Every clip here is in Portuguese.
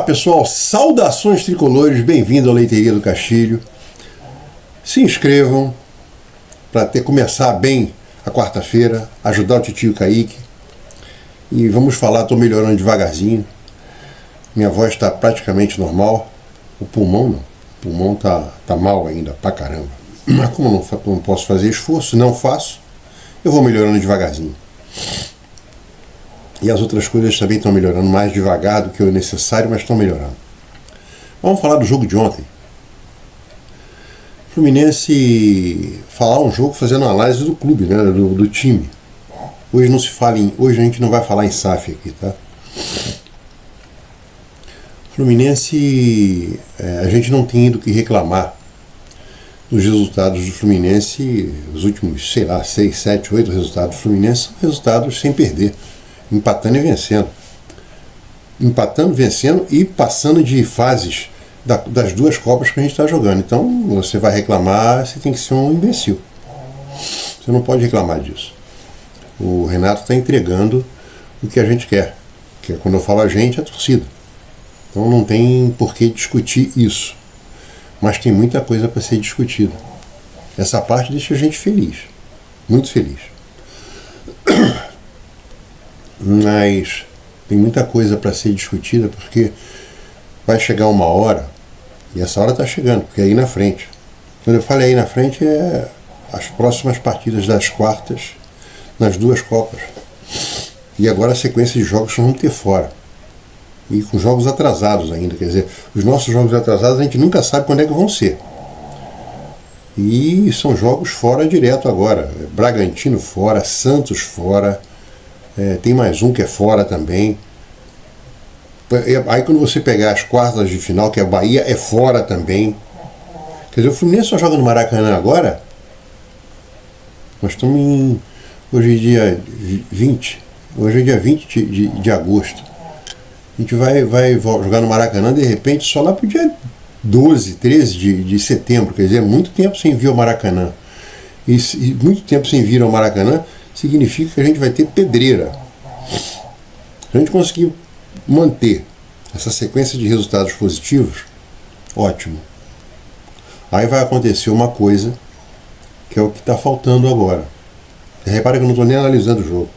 Pessoal, saudações tricolores, bem-vindo à Leiteria do Castilho. Se inscrevam para começar bem a quarta-feira, ajudar o titio Kaique. E vamos falar, estou melhorando devagarzinho. Minha voz está praticamente normal. O pulmão não. O pulmão tá mal ainda, pra caramba. Mas como não posso fazer esforço, não faço, eu vou melhorando devagarzinho. E as outras coisas também estão melhorando mais devagar do que o necessário, mas estão melhorando. Vamos falar do jogo de ontem. Fluminense, falar um jogo fazendo uma análise do clube, né, do time. Hoje hoje a gente não vai falar em SAF aqui, tá? Fluminense, a gente não tem do que reclamar dos resultados do Fluminense, os últimos, 6, 7, 8 resultados do Fluminense são resultados sem perder. Empatando e vencendo. Empatando, vencendo e passando de fases das duas Copas que a gente está jogando. Então, você vai reclamar, você tem que ser um imbecil. Você não pode reclamar disso. O Renato está entregando o que a gente quer. Que é, quando eu falo a gente, é a torcida. Então não tem por que discutir isso. Mas tem muita coisa para ser discutida. Essa parte deixa a gente feliz. Muito feliz. Mas tem muita coisa para ser discutida, porque vai chegar uma hora, e essa hora está chegando, porque é aí na frente. Quando eu falei aí na frente, é as próximas partidas das quartas nas duas Copas. E agora a sequência de jogos que nós vamos ter fora. E com jogos atrasados ainda, quer dizer, os nossos jogos atrasados a gente nunca sabe quando é que vão ser. E são jogos fora direto agora. Bragantino fora, Santos fora. Tem mais um que é fora também. Aí quando você pegar as quartas de final, que é a Bahia, é fora também. Quer dizer, o Fluminense só joga no Maracanã agora. Nós estamos hoje é dia 20. Hoje é dia 20 de agosto. A gente vai jogar no Maracanã, de repente, só lá pro dia 12, 13 de setembro. Quer dizer, muito tempo sem vir ao Maracanã. E muito tempo sem vir ao Maracanã significa que a gente vai ter pedreira. Se a gente conseguir manter essa sequência de resultados positivos, ótimo. Aí vai acontecer uma coisa que é o que está faltando agora. Repara que eu não estou nem analisando o jogo.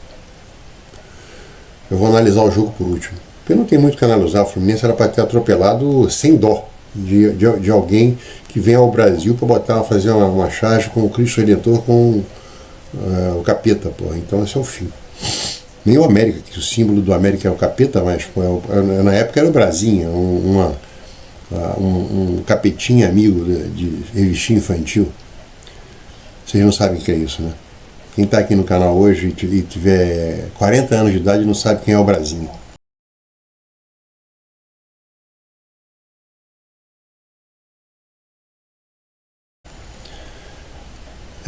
Eu vou analisar o jogo por último. Porque não tem muito o que analisar. O Fluminense era para ter atropelado sem dó de alguém que vem ao Brasil para fazer uma charge com o Cristo Redentor com o capeta, pô. Então esse é o fim. Nem o América, que o símbolo do América é o capeta, mas pô, na época era o Brasinha, um capetinha amigo de revistinha infantil. Vocês não sabem o que é isso, né? Quem está aqui no canal hoje e tiver 40 anos de idade não sabe quem é o Brasinha.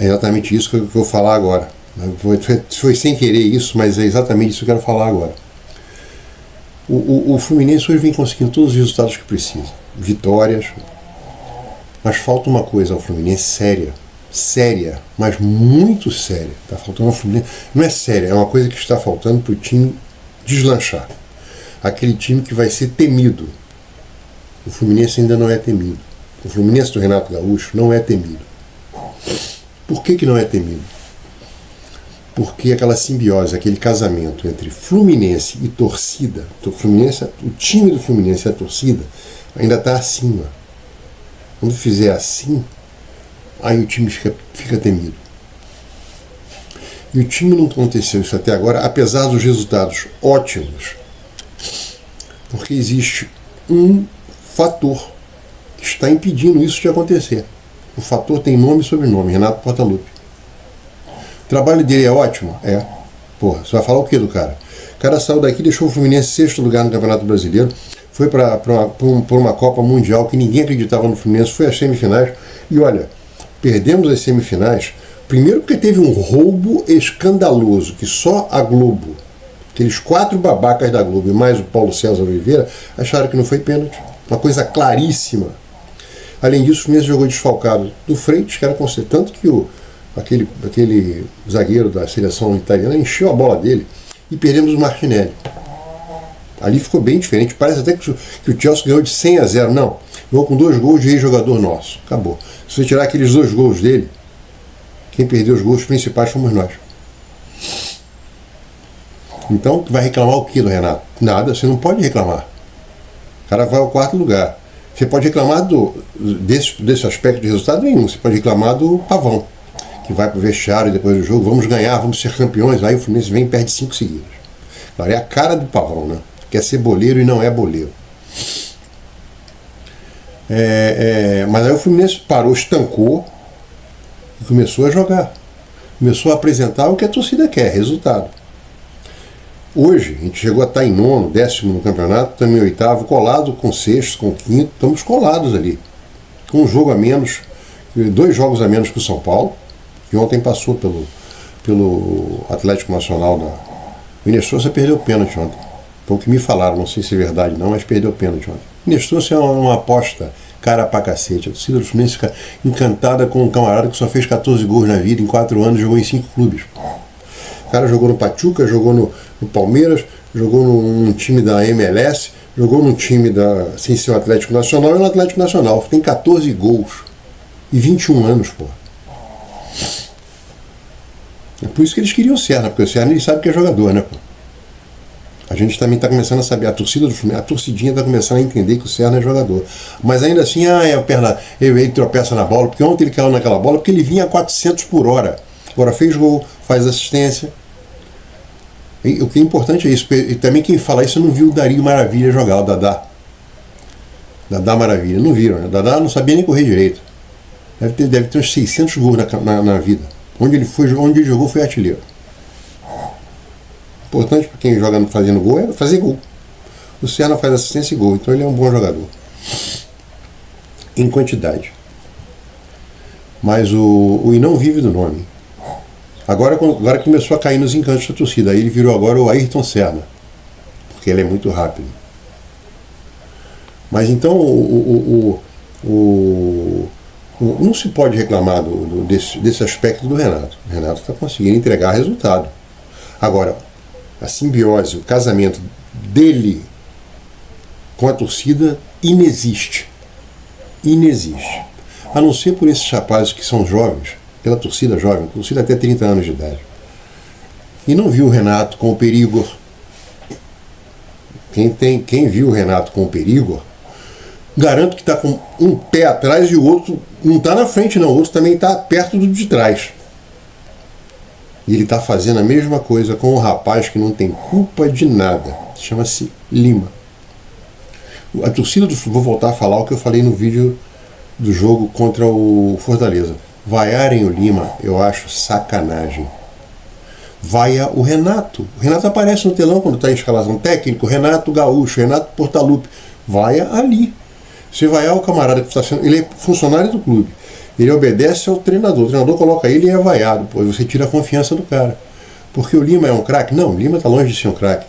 É exatamente isso que eu vou falar agora. Foi sem querer isso, mas é exatamente isso que eu quero falar agora. O Fluminense hoje vem conseguindo todos os resultados que precisa. Vitórias. Mas falta uma coisa ao Fluminense séria. Séria, mas muito séria. Está faltando ao Fluminense. Não é séria, é uma coisa que está faltando para o time deslanchar. Aquele time que vai ser temido. O Fluminense ainda não é temido. O Fluminense do Renato Gaúcho não é temido. Por que não é temido? Porque aquela simbiose, aquele casamento entre Fluminense e torcida, o time do Fluminense e a torcida ainda está acima. Quando fizer assim, aí o time fica temido. E o time não aconteceu isso até agora, apesar dos resultados ótimos, porque existe um fator que está impedindo isso de acontecer. O fator tem nome e sobrenome, Renato Portaluppi. O trabalho dele é ótimo? É. Porra, você vai falar o que do cara? O cara saiu daqui, deixou o Fluminense em 6º lugar no Campeonato Brasileiro, foi para uma Copa Mundial que ninguém acreditava no Fluminense, foi às semifinais, e olha, perdemos as semifinais, primeiro porque teve um roubo escandaloso, que só a Globo, aqueles 4 babacas da Globo e mais o Paulo César Oliveira, acharam que não foi pênalti. Uma coisa claríssima. Além disso, o Fluminense jogou desfalcado do Freitas, que era tanto que aquele zagueiro da seleção italiana encheu a bola dele, e perdemos o Martinelli. Ali ficou bem diferente. Parece até que o Chelsea ganhou de 100-0. Não. Ganhou com 2 gols de ex-jogador nosso. Acabou. Se você tirar aqueles 2 gols dele, quem perdeu os gols principais fomos nós. Então, vai reclamar o que do Renato? Nada, você não pode reclamar. O cara vai ao 4º lugar. Você pode reclamar desse aspecto de resultado nenhum. Você pode reclamar do Pavão, que vai para o vestiário depois do jogo, vamos ganhar, vamos ser campeões. Aí o Fluminense vem e perde 5 seguidas. Claro, é a cara do Pavão, né? Quer ser boleiro e não é boleiro. Mas aí o Fluminense parou, estancou e começou a jogar. Começou a apresentar o que a torcida quer, resultado. Hoje, a gente chegou a estar em 9º, 10º no campeonato, estamos em 8º, colado com 6º, com 5º, estamos colados ali. Com um jogo a menos, 2 jogos a menos que o São Paulo, que ontem passou pelo Atlético Nacional. O Inês Souza perdeu o pênalti ontem. Foi o que me falaram, não sei se é verdade não, mas perdeu o pênalti ontem. O Inês Souza é uma aposta cara pra cacete. A torcida do Fluminense fica encantada com um camarada que só fez 14 gols na vida, em 4 anos jogou em 5 clubes. O cara jogou no Pachuca, jogou no Palmeiras, jogou num time da MLS, jogou num time sem ser o Atlético Nacional, e no Atlético Nacional tem 14 gols e 21 anos, pô. É por isso que eles queriam o Serna, porque o Serna ele sabe que é jogador, né, pô? A gente também está começando a saber, a torcida do Fluminense, a torcidinha está começando a entender que o Serna é jogador. Mas ainda assim, ele tropeça na bola, porque ontem ele caiu naquela bola, porque ele vinha a 400 por hora. Agora fez gol, faz assistência. E o que é importante é isso. E também quem fala isso não viu o Dario Maravilha jogar, o Dadá. Dadá Maravilha. Não viram, né? O Dadá não sabia nem correr direito. Deve ter uns 600 gols na vida. Onde ele jogou foi artilheiro. Importante para quem joga fazendo gol é fazer gol. O Serna faz assistência e gol, então ele é um bom jogador. Em quantidade. Mas o não vive do nome. Agora começou a cair nos encantos da torcida. Aí ele virou agora o Ayrton Senna, porque ele é muito rápido. Mas então não se pode reclamar desse aspecto do Renato. O Renato está conseguindo entregar resultado. Agora, a simbiose, o casamento dele com a torcida inexiste. Inexiste. A não ser por esses rapazes que são jovens, pela torcida jovem, torcida até 30 anos de idade. E não viu o Renato com o Perigor. Quem viu o Renato com o Perigor, garanto que está com um pé atrás e o outro não está na frente, não. O outro também está perto do de trás. E ele está fazendo a mesma coisa com o rapaz que não tem culpa de nada. Chama-se Lima. A torcida do Fluminense, vou voltar a falar o que eu falei no vídeo do jogo contra o Fortaleza. Vaiarem o Lima, eu acho sacanagem. Vaia o Renato. O Renato aparece no telão quando está em escalação técnico. Renato Gaúcho, Renato Portaluppi. Vaia ali. Você vaiar o camarada que está sendo... Ele é funcionário do clube. Ele obedece ao treinador. O treinador coloca ele e é vaiado. Pois você tira a confiança do cara. Porque o Lima é um craque? Não, o Lima está longe de ser um craque.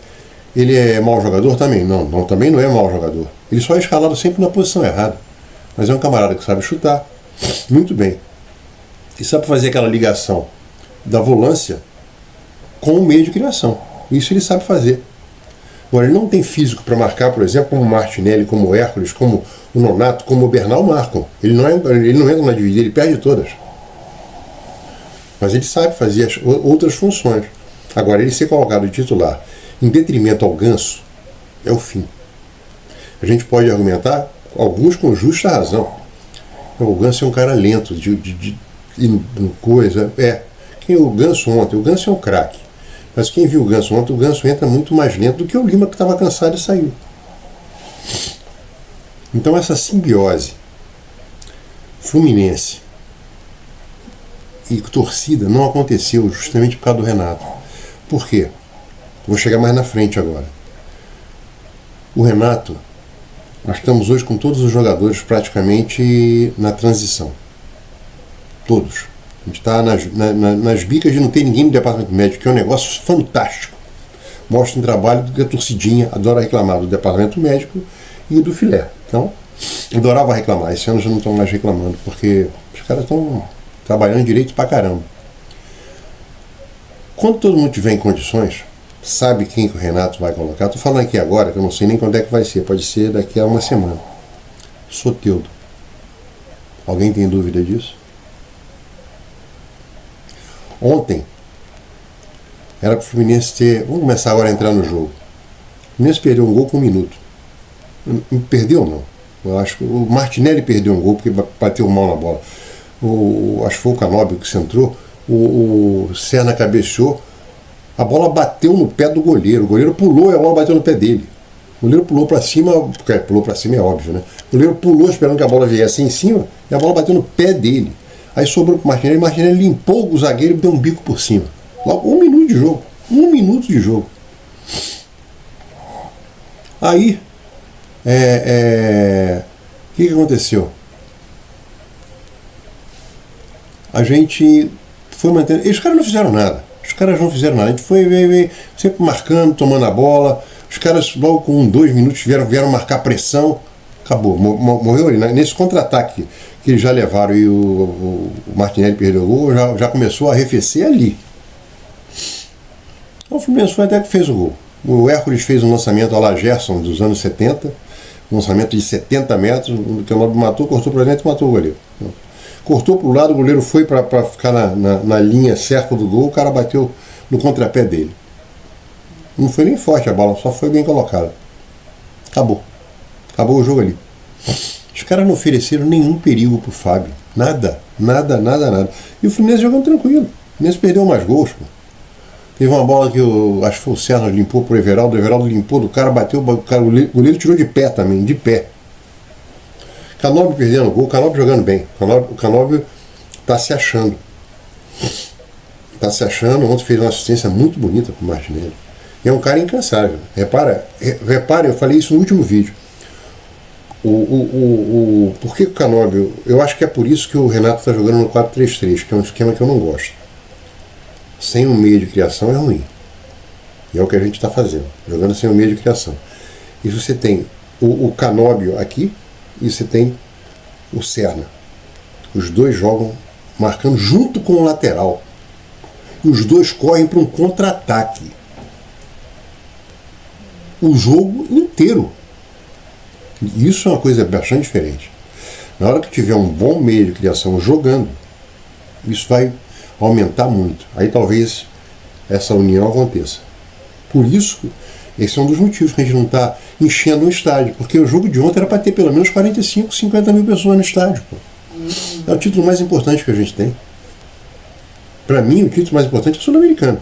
Ele é mau jogador? Também não. Também não é mau jogador. Ele só é escalado sempre na posição errada. Mas é um camarada que sabe chutar. Muito bem. E sabe fazer aquela ligação da volância com o meio de criação. Isso ele sabe fazer. Agora, ele não tem físico para marcar, por exemplo, como o Martinelli, como o Hércules, como o Nonato, como o Bernal marcam. Ele não entra na dividida, ele perde todas. Mas ele sabe fazer as outras funções. Agora, ele ser colocado de titular em detrimento ao Ganso é o fim. A gente pode argumentar, alguns com justa razão. O Ganso é um cara lento, coisa. Quem é o Ganso ontem? O Ganso é um craque. Mas quem viu o Ganso ontem, o Ganso entra muito mais lento do que o Lima, que estava cansado e saiu. Então essa simbiose Fluminense e torcida não aconteceu justamente por causa do Renato. Por quê? Vou chegar mais na frente agora. O Renato, nós estamos hoje com todos os jogadores praticamente na transição. Todos. A gente está nas bicas de não ter ninguém no departamento médico, que é um negócio fantástico. Mostra um trabalho que a torcidinha adora reclamar do departamento médico e do filé. Então, adorava reclamar. Esse ano já não estão mais reclamando, porque os caras estão trabalhando direito pra caramba. Quando todo mundo tiver em condições, sabe quem que o Renato vai colocar. Estou falando aqui agora, que eu não sei nem quando é que vai ser. Pode ser daqui a uma semana. Soteldo. Alguém tem dúvida disso? Ontem, era para o Fluminense ter... Vamos começar agora a entrar no jogo. O Fluminense perdeu um gol com 1 minuto. Perdeu não. Eu acho que o Martinelli perdeu um gol porque bateu mal na bola. Acho que foi o Canóbio que centrou. O Serna cabeceou. A bola bateu no pé do goleiro. O goleiro pulou e a bola bateu no pé dele. O goleiro pulou para cima, porque pulou para cima é óbvio, né? O goleiro pulou esperando que a bola viesse em cima e a bola bateu no pé dele. Aí sobrou para o Martinelli. O Martinelli limpou o zagueiro e deu um bico por cima. Logo, 1 minuto de jogo. 1 minuto de jogo. Aí, o que aconteceu? A gente foi mantendo... Os caras não fizeram nada. Os caras não fizeram nada. A gente foi sempre marcando, tomando a bola. Os caras logo com 2 minutos vieram marcar pressão. Acabou. Morreu ali. Nesse contra-ataque que eles já levaram e o Martinelli perdeu o gol, já começou a arrefecer ali. O Fluminense foi até que fez o gol. O Hércules fez um lançamento à la Gerson dos anos 70, um lançamento de 70 metros, o Canóbio matou, cortou para dentro e matou o goleiro. Cortou para o lado, o goleiro foi para ficar na linha certa do gol, o cara bateu no contrapé dele. Não foi nem forte a bola, só foi bem colocada. Acabou. Acabou o jogo ali. Os caras não ofereceram nenhum perigo pro Fábio. Nada. E o Fluminense jogando tranquilo. O Fluminense perdeu mais gols, pô. Teve uma bola que acho que foi o Serna limpou pro Everaldo, o Everaldo limpou do cara, bateu, o goleiro tirou de pé também, de pé. Canóbio perdendo o gol, Canóbio jogando bem. O Canóbio tá se achando. Ontem fez uma assistência muito bonita pro Martinelli. E é um cara incansável. Repara, eu falei isso no último vídeo. Por que o Canóbio? Eu acho que é por isso que o Renato está jogando no 4-3-3, que é um esquema que eu não gosto. Sem um meio de criação é ruim. E é o que a gente está fazendo, jogando sem um meio de criação. E você tem o Canóbio aqui e você tem o Serna. Os dois jogam marcando junto com o lateral. E os dois correm para um contra-ataque. O jogo inteiro. E isso é uma coisa bastante diferente. Na hora que tiver um bom meio de criação jogando, isso vai aumentar muito. Aí talvez essa união aconteça. Por isso, esse é um dos motivos que a gente não está enchendo o estádio. Porque o jogo de ontem era para ter pelo menos 45, 50 mil pessoas no estádio. Pô. É o título mais importante que a gente tem. Para mim, o título mais importante é o Sul-Americano.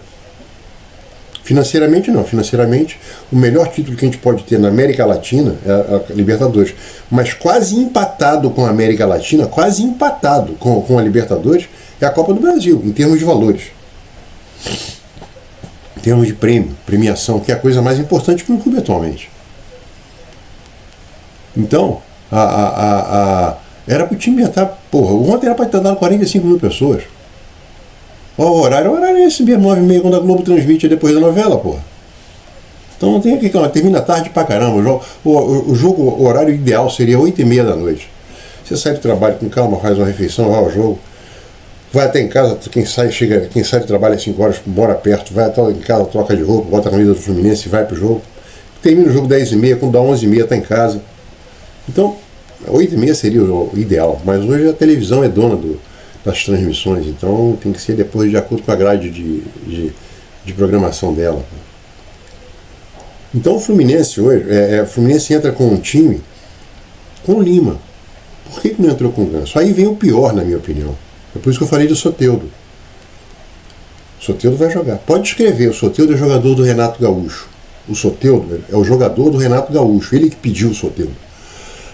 Financeiramente não. Financeiramente, o melhor título que a gente pode ter na América Latina é a Libertadores. Mas quase empatado com a América Latina, quase empatado com a Libertadores, é a Copa do Brasil, em termos de valores. Em termos de prêmio, premiação, que é a coisa mais importante para um clube atualmente. Então, era para o time estar... Porra, ontem era para estar dando 45 mil pessoas. O horário é esse mesmo, 9h30, quando a Globo transmite depois da novela, porra. Então não tem aqui, termina tarde pra caramba. O horário ideal seria 8h30 da noite. Você sai do trabalho com calma, faz uma refeição, vai ao jogo. Vai até em casa, quem sai de trabalho às 5 horas, mora perto, vai até em casa, troca de roupa, bota a camisa do Fluminense e vai pro jogo. Termina o jogo 10h30, quando dá 11h30 tá em casa. Então, 8h30 seria o ideal, mas hoje a televisão é dona das transmissões, então tem que ser depois de acordo com a grade de programação dela. Então o Fluminense hoje, o Fluminense entra com um time com Lima. Por que não entrou com o Ganso? Aí vem o pior, na minha opinião. É por isso que eu falei do Soteldo. O Soteldo vai jogar. Pode escrever, o Soteldo é jogador do Renato Gaúcho. O Soteldo é o jogador do Renato Gaúcho. Ele que pediu o Soteldo.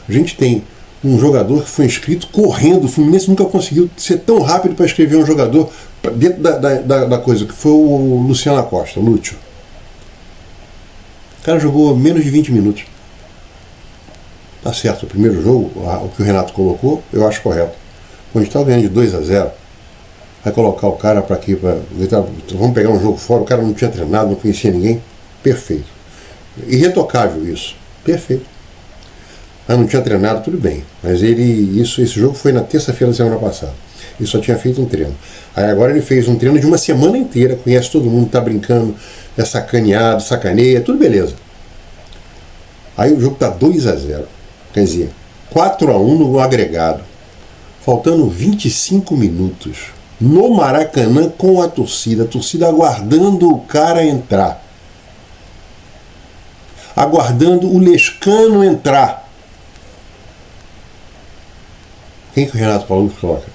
A gente tem um jogador que foi inscrito correndo. O Fluminense nunca conseguiu ser tão rápido para escrever um jogador dentro da coisa, que foi o Luciano Acosta, o Lúcio. O cara jogou menos de 20 minutos. Tá certo, o primeiro jogo, o que o Renato colocou, eu acho correto. Quando a gente estava ganhando de 2-0, vai colocar o cara para aqui, vamos pegar um jogo fora, o cara não tinha treinado, não conhecia ninguém. Perfeito. Irretocável isso. Perfeito. Não tinha treinado, tudo bem. Mas esse jogo foi na terça-feira da semana passada. Ele só tinha feito um treino. Aí agora ele fez um treino de uma semana inteira, conhece todo mundo, tá brincando, é sacaneado, sacaneia, tudo beleza. Aí o jogo tá 2-0. Quer dizer, 4-1 no agregado. Faltando 25 minutos. No Maracanã com a torcida aguardando o cara entrar. Aguardando o Lescano entrar. Quem que o Renato Paulo coloca?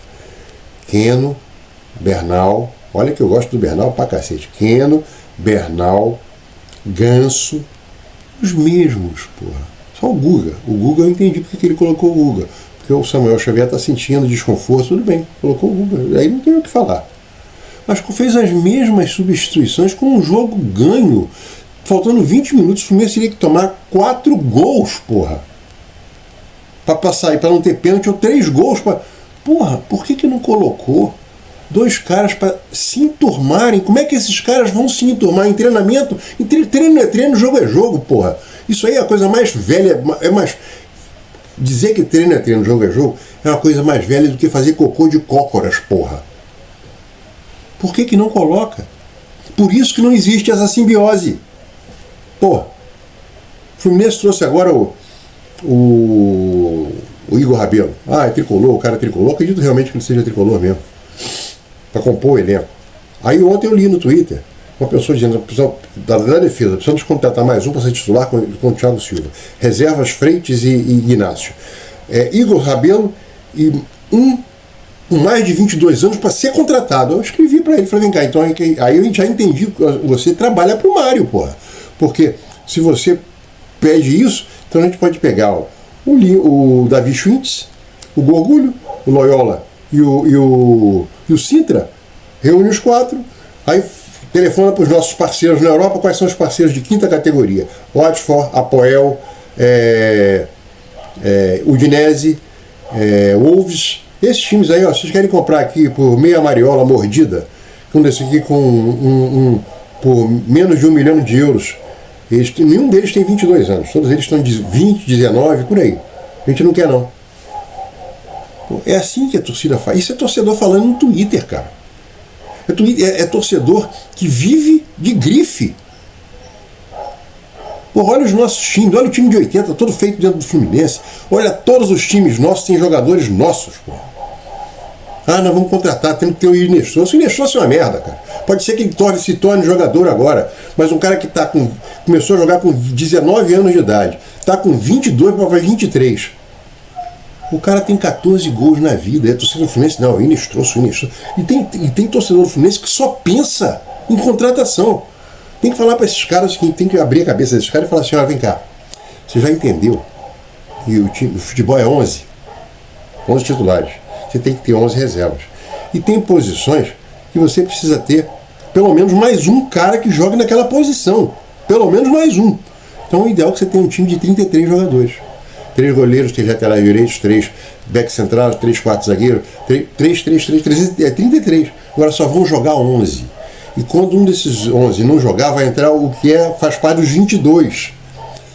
Keno, Bernal. Olha que eu gosto do Bernal pra cacete. Keno, Bernal, Ganso. Os mesmos, porra. Só o Guga. O Guga eu entendi porque que ele colocou o Guga. Porque o Samuel Xavier está sentindo desconforto, tudo bem, colocou o Guga. Aí não tem o que falar. Mas fez as mesmas substituições com um jogo ganho. Faltando 20 minutos, o Fluminense teria que tomar 4 gols, porra. Para sair, para não ter pênalti, ou 3 gols. Porra, por que não colocou 2 caras para se enturmarem? Como é que esses caras vão se enturmar em treinamento? Treino é treino, jogo é jogo, porra. Isso aí é a coisa mais velha, é mais... Dizer que treino é treino, jogo é jogo, é uma coisa mais velha do que fazer cocô de cócoras, porra. Por que não coloca? Por isso que não existe essa simbiose. Porra. O Fluminense trouxe agora o Igor Rabelo. Ah, é tricolor, o cara é tricolor. Acredito realmente que ele seja tricolor mesmo. Para compor o elenco. Aí ontem eu li no Twitter uma pessoa dizendo da defesa, precisamos contratar mais um para ser titular com o Thiago Silva. Reservas Freitas e Ignacio. Igor Rabelo e um com mais de 22 anos para ser contratado. Eu escrevi para ele, falei, vem cá, então aí eu já entendi que você trabalha para o Mário, porra. Porque se você pede isso, então a gente pode pegar o Davi Schwintz, o Gorgulho, o Loyola e o Sintra, reúne os 4, aí telefona para os nossos parceiros na Europa. Quais são os parceiros de 5ª categoria? Watford, Apoel, Udinese, Wolves. Esses times aí, ó, vocês querem comprar aqui por meia mariola mordida, um desse aqui por menos de 1 milhão de euros. Nenhum deles tem 22 anos, todos eles estão de 20, 19, por aí. A gente não quer não. É assim que a torcida faz. Isso é torcedor falando no Twitter, cara. É torcedor que vive de grife. Porra, olha os nossos times, olha o time de 80, todo feito dentro do Fluminense. Olha, todos os times nossos têm jogadores nossos, porra. Ah, nós vamos contratar, temos que ter o Inestroso. O Inestroso é uma merda, cara. Pode ser que ele se torne jogador agora, mas um cara que começou a jogar com 19 anos de idade, está com 22 para 23. O cara tem 14 gols na vida. É torcedor do Fluminense, não, Inestroso. E tem torcedor do Fluminense que só pensa em contratação. Tem que falar para esses caras, tem que abrir a cabeça desses caras e falar assim, olha, vem cá, você já entendeu que o futebol é 11 titulares. Você tem que ter 11 reservas. E tem posições que você precisa ter pelo menos mais um cara que jogue naquela posição. Pelo menos mais um. Então o ideal é que você tenha um time de 33 jogadores. 3 goleiros, 3 laterais direitos, 3 back central, 3 quartos zagueiros, 33. Agora só vão jogar 11. E quando um desses 11 não jogar, vai entrar o que faz parte dos 22.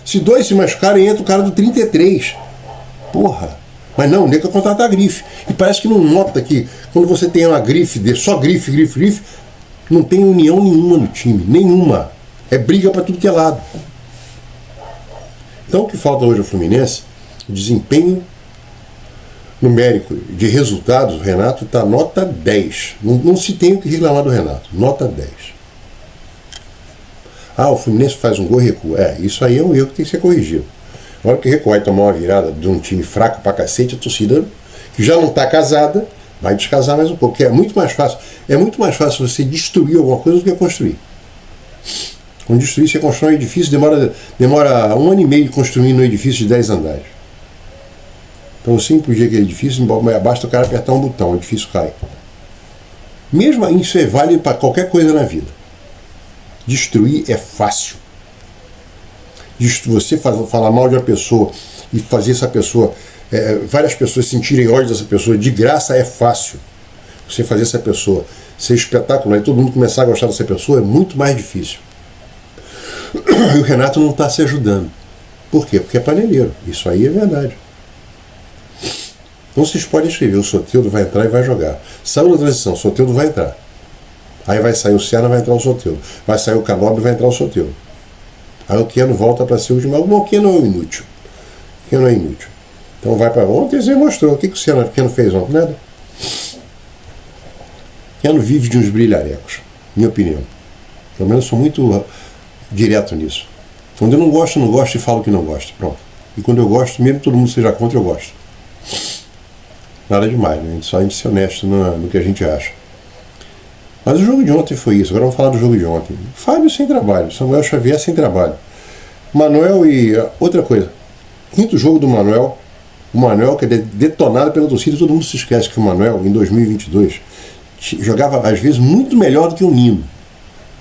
Se 2 se machucarem, entra o cara do 33. Porra. Mas não, nem que contratar a grife. E parece que não nota que quando você tem uma grife, só grife, não tem união nenhuma no time. Nenhuma. É briga para tudo que é lado. Então o que falta hoje ao Fluminense, o desempenho numérico de resultados, o Renato está nota 10. Não se tem o que reclamar do Renato. Nota 10. Ah, o Fluminense faz um gol e recua. Isso aí é um erro que tem que ser corrigido. Na hora que recuar e tomar uma virada de um time fraco pra cacete, a torcida, que já não está casada, vai descasar mais um pouco. Porque é muito mais fácil você destruir alguma coisa do que construir. Quando destruir, você constrói um edifício, demora 1 ano e meio construindo um edifício de 10 andares. Para você implodir aquele edifício, basta o cara apertar um botão, o edifício cai. Mesmo isso é válido para qualquer coisa na vida. Destruir é fácil. Você falar mal de uma pessoa e fazer essa pessoa, várias pessoas sentirem ódio dessa pessoa, de graça é fácil. Você fazer essa pessoa ser espetacular e todo mundo começar a gostar dessa pessoa é muito mais difícil. E o Renato não está se ajudando. Por quê? Porque é paneleiro. Isso aí é verdade. Então vocês podem escrever, o Soteldo vai entrar e vai jogar. Saiu na transição, o Soteldo vai entrar. Aí vai sair o Serna, vai entrar o Soteldo. Vai sair o Canóbio, vai entrar o Soteldo. Aí o Keno volta para ser o último. Não, o Keno é inútil. O Keno é inútil. Então vai para ontem, você mostrou. O que o Keno fez ontem? Nada. O Keno vive de uns brilharecos, minha opinião. Pelo menos eu sou muito direto nisso. Quando eu não gosto e falo que não gosto. Pronto. E quando eu gosto, mesmo que todo mundo seja contra, eu gosto. Nada demais, né? Só a gente ser honesto no que a gente acha. Mas o jogo de ontem foi isso. Agora vamos falar do jogo de ontem. Fábio sem trabalho, Samuel Xavier sem trabalho. Manuel e... outra coisa. Quinto jogo do Manuel. O Manuel, que é detonado pela torcida, todo mundo se esquece que o Manuel, em 2022, jogava, às vezes, muito melhor do que o Nino.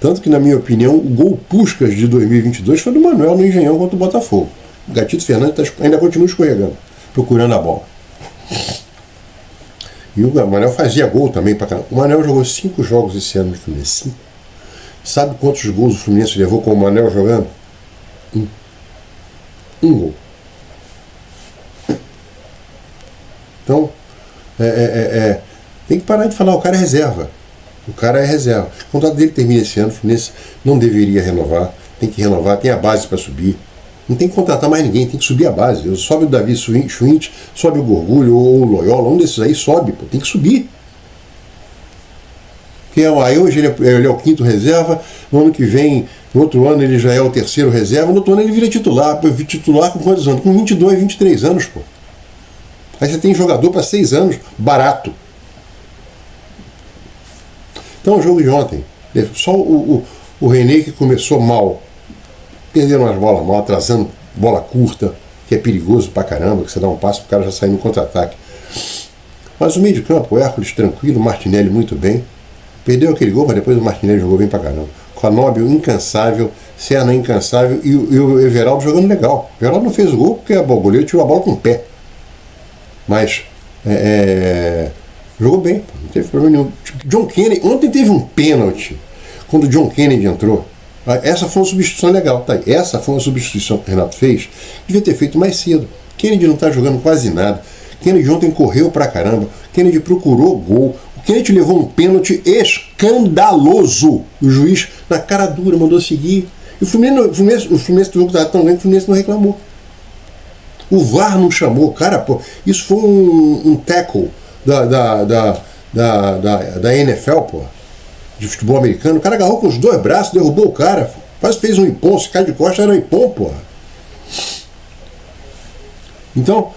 Tanto que, na minha opinião, o gol Puskás de 2022 foi do Manuel no Engenhão contra o Botafogo. O Gatito Fernandes ainda continua escorregando, procurando a bola. E o Manuel fazia gol também pra caramba. O Manuel jogou 5 jogos esse ano no Fluminense. 5. Sabe quantos gols o Fluminense levou com o Manuel jogando? Um gol. Então, tem que parar de falar, o cara é reserva. O cara é reserva. O contrato dele termina esse ano, o Fluminense não deveria renovar. Tem que renovar, tem a base para subir. Não tem que contratar mais ninguém, tem que subir a base. Sobe o Davi Schwindt, sobe o Gorgulho ou o Loyola, um desses aí sobe, pô, tem que subir. Porque aí hoje ele é o 5º reserva, no ano que vem, no outro ano ele já é o 3º reserva, no outro ano ele vira titular. Pô, titular com quantos anos? Com 22, 23 anos, pô. Aí você tem jogador para 6 anos, barato. Então o jogo de ontem, só o René que começou mal, perderam as bolas mal, atrasando bola curta, que é perigoso pra caramba, que você dá um passo pro cara já sair no contra-ataque. Mas o meio de campo, o Hércules tranquilo, o Martinelli muito bem. Perdeu aquele gol, mas depois o Martinelli jogou bem pra caramba. Canóbio incansável, Serna incansável e o Everaldo jogando legal. O Everaldo não fez o gol porque o goleiro tirou a bola com o pé. Mas jogou bem, não teve problema nenhum. John Kennedy, ontem teve um pênalti quando o John Kennedy entrou. Essa foi uma substituição legal, tá? Essa foi uma substituição que o Renato fez, devia ter feito mais cedo. Kennedy não está jogando quase nada. Kennedy ontem correu pra caramba. Kennedy procurou gol. O Kennedy levou um pênalti escandaloso. O juiz, na cara dura, mandou seguir. E o Fluminense do jogo estava tão grande que o Fluminense não reclamou. O VAR não chamou. Cara, pô, isso foi um tackle da NFL, pô, de futebol americano. O cara agarrou com os 2 braços, derrubou o cara, quase fez um ipom, se cai de costa era um ipom, pô. Então,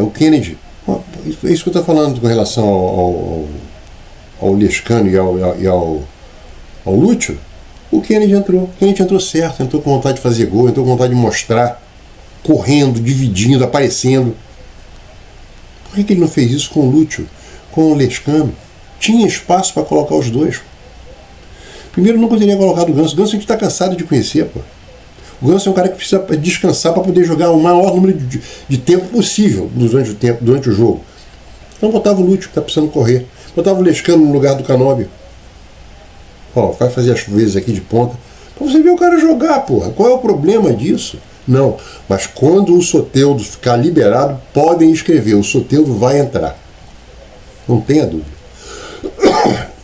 o Kennedy, é isso que eu estou falando com relação ao Lescano e ao Lúcio. O Kennedy entrou certo, entrou com vontade de fazer gol, entrou com vontade de mostrar, correndo, dividindo, aparecendo. Por que ele não fez isso com o Lúcio, com o Lescano? Tinha espaço para colocar os dois. Primeiro, não poderia colocar o Ganso. O Ganso a gente está cansado de conhecer, pô. O Ganso é um cara que precisa descansar para poder jogar o maior número de tempo possível durante o jogo. Então botava o Lúcio, que está precisando correr. Botava o Lescano no lugar do Canóbio. Ó, vai fazer as vezes aqui de ponta. Pra você ver o cara jogar, porra. Qual é o problema disso? Não. Mas quando o Soteldo ficar liberado, podem escrever. O Soteldo vai entrar. Não tenha dúvida.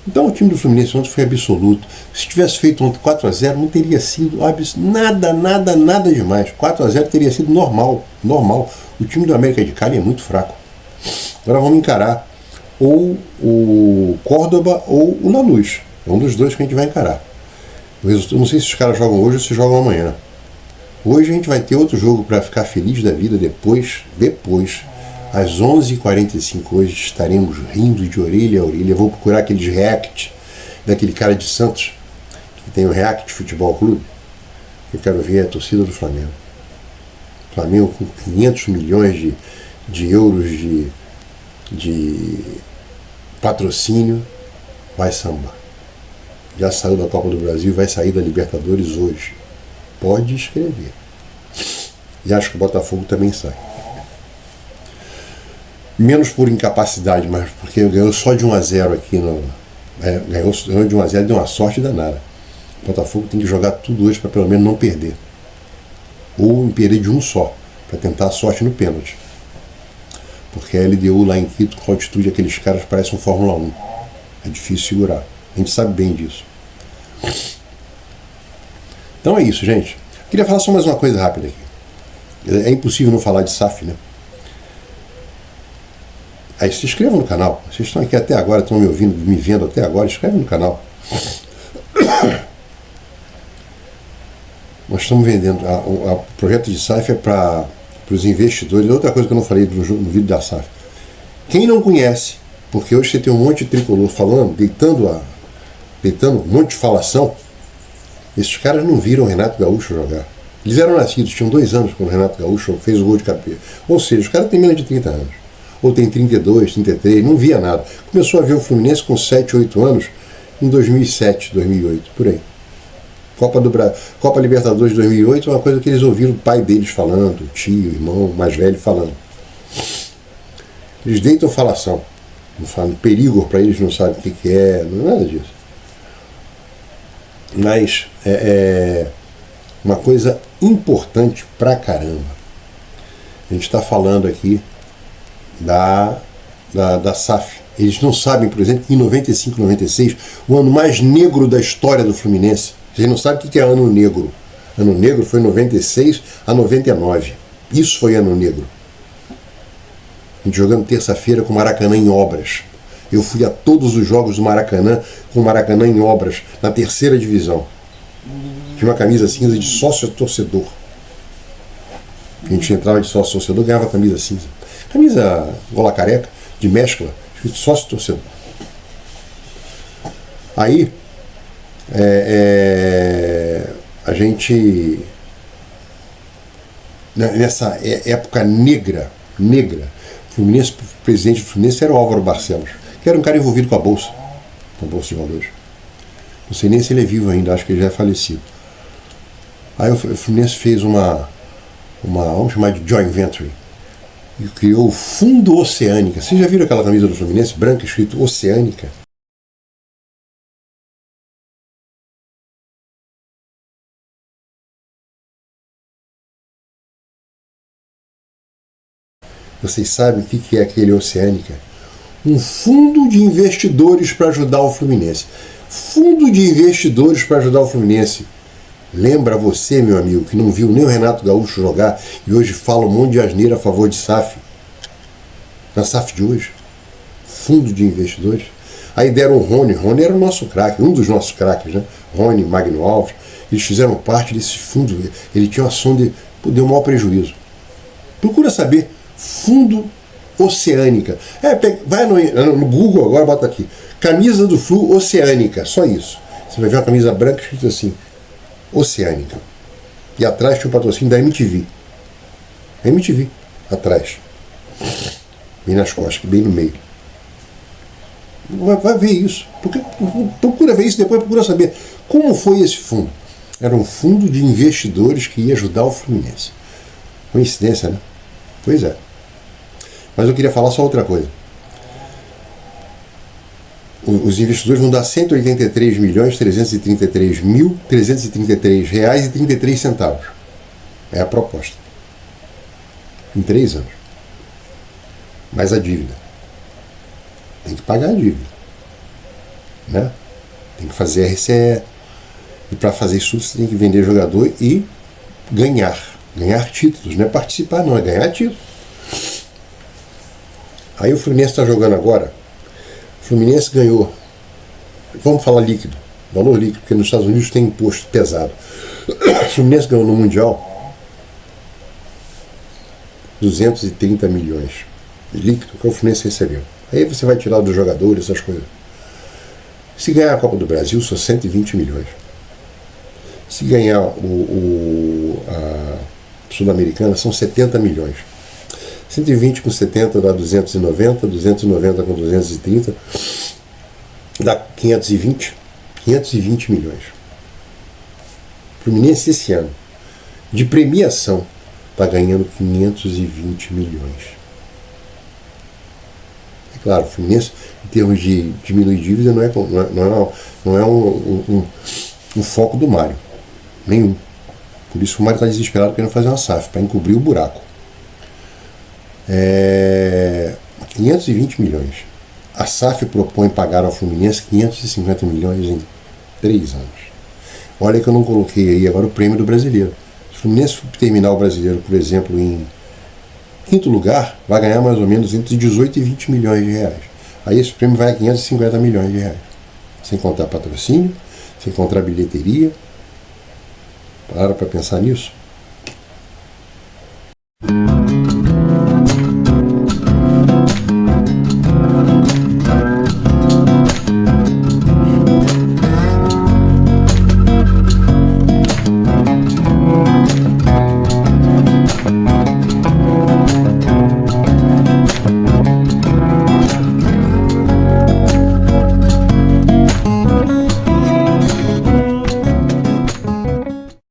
Então o time do Fluminense ontem foi absoluto. Se tivesse feito ontem 4-0, não teria sido nada demais. 4-0 teria sido normal. O time do América de Cali é muito fraco. Agora vamos encarar ou o Córdoba ou o Lanús. É um dos dois que a gente vai encarar. Eu não sei se os caras jogam hoje ou se jogam amanhã. Hoje a gente vai ter outro jogo para ficar feliz da vida. Depois, às 11h45 hoje, estaremos rindo de orelha a orelha. Eu vou procurar aqueles react daquele cara de Santos, que tem o React Futebol Clube. Eu quero ver a torcida do Flamengo. Flamengo com 500 milhões de euros de patrocínio vai sambar. Já saiu da Copa do Brasil e vai sair da Libertadores hoje. Pode escrever. E acho que o Botafogo também sai. Menos por incapacidade, mas porque ganhou só de 1-0 aqui ganhou de 1-0 e deu uma sorte danada. O Botafogo tem que jogar tudo hoje para pelo menos não perder. Ou perder de um só, para tentar a sorte no pênalti. Porque a LDU lá em Quito, com a altitude, aqueles caras parecem um Fórmula 1. É difícil segurar. A gente sabe bem disso. Então é isso, gente. Queria falar só mais uma coisa rápida aqui. É impossível não falar de SAF, né? Aí se inscrevam no canal. Vocês estão aqui até agora, estão me ouvindo, me vendo até agora, inscreve no canal. Nós estamos vendendo. O projeto de SAF é para os investidores. Outra coisa que eu não falei no vídeo da SAF. Quem não conhece, porque hoje você tem um monte de tricolor falando, deitando um monte de falação, esses caras não viram o Renato Gaúcho jogar. Eles eram nascidos, tinham 2 anos quando o Renato Gaúcho fez o gol de cabeça. Ou seja, os caras têm menos de 30 anos. Ou tem 32, 33, não via nada. Começou a ver o Fluminense com 7, 8 anos em 2007, 2008, por aí. Copa Libertadores de 2008 é uma coisa que eles ouviram o pai deles falando, o tio, o irmão mais velho falando. Eles deitam falação. Não falam perigo para eles, não sabem o que é, não é nada disso. Mas é uma coisa importante pra caramba. A gente está falando aqui da SAF. Eles não sabem, por exemplo, que em 95, 96, o ano mais negro da história do Fluminense, vocês não sabem o que é ano negro. Ano negro foi 96 a 99. Isso foi ano negro. A gente jogando terça-feira com o Maracanã em obras. Eu fui a todos os jogos do Maracanã com o Maracanã em obras, na 3ª divisão. Tinha uma camisa cinza de sócio-torcedor. A gente entrava de sócio-torcedor, ganhava camisa cinza. Camisa gola careca, de mescla, escrito sócio-torcedor. Aí, a gente, nessa época negra, o presidente do Fluminense era o Álvaro Barcelos, que era um cara envolvido com a Bolsa de Valores. Não sei nem se ele é vivo ainda, acho que ele já é falecido. Aí o Fluminense fez uma vamos chamar de joint venture, e criou o Fundo Oceânica. Vocês já viram aquela camisa do Fluminense, branca, escrito Oceânica? Vocês sabem o que é aquele Oceânica? Um fundo de investidores para ajudar o Fluminense. Fundo de investidores para ajudar o Fluminense. Lembra você, meu amigo, que não viu nem o Renato Gaúcho jogar e hoje fala um monte de asneira a favor de SAF? Na SAF de hoje. Fundo de investidores. Aí deram o Rony. Rony era o nosso craque, um dos nossos craques, né? Rony, Magno Alves. Eles fizeram parte desse fundo. Ele tinha uma ação de... deu um maior prejuízo. Procura saber. Fundo Oceânica. Vai no Google agora, bota aqui. Camisa do Flu Oceânica. Só isso. Você vai ver uma camisa branca escrita assim. Oceânica. E atrás tinha um patrocínio da MTV. MTV. Atrás. Bem nas costas, bem no meio. Vai ver isso. Procura ver isso, depois procura saber como foi esse fundo. Era um fundo de investidores que ia ajudar o Fluminense. Coincidência, né? Pois é. Mas eu queria falar só outra coisa. Os investidores vão dar R$ 183.333.333,33. É a proposta. Em 3 anos. Mas a dívida. Tem que pagar a dívida. Né? Tem que fazer RCE. E para fazer isso você tem que vender jogador e ganhar. Ganhar títulos. Não é participar, não. É ganhar títulos. Aí o Fluminense está jogando agora. O Fluminense ganhou, vamos falar líquido, valor líquido, porque nos Estados Unidos tem imposto pesado. O Fluminense ganhou no Mundial 230 milhões líquido que o Fluminense recebeu. Aí você vai tirar dos jogadores, essas coisas. Se ganhar a Copa do Brasil, são 120 milhões. Se ganhar a Sul-Americana, são 70 milhões. 120 com 70 dá 290, 290 com 230 dá 520 milhões. O Fluminense esse ano, de premiação, está ganhando 520 milhões. É claro, o Fluminense, em termos de diminuir dívida, não é um foco do Mário. Nenhum. Por isso o Mário está desesperado querendo fazer uma SAF, para encobrir o buraco. 520 milhões. A SAF propõe pagar ao Fluminense 550 milhões em 3 anos. Olha que eu não coloquei aí agora o prêmio do brasileiro. Se o Fluminense terminar o brasileiro, por exemplo, em quinto lugar, vai ganhar mais ou menos entre 18 e 20 milhões de reais. Aí esse prêmio vai a 550 milhões de reais. Sem contar patrocínio, sem contar bilheteria. Para pensar nisso?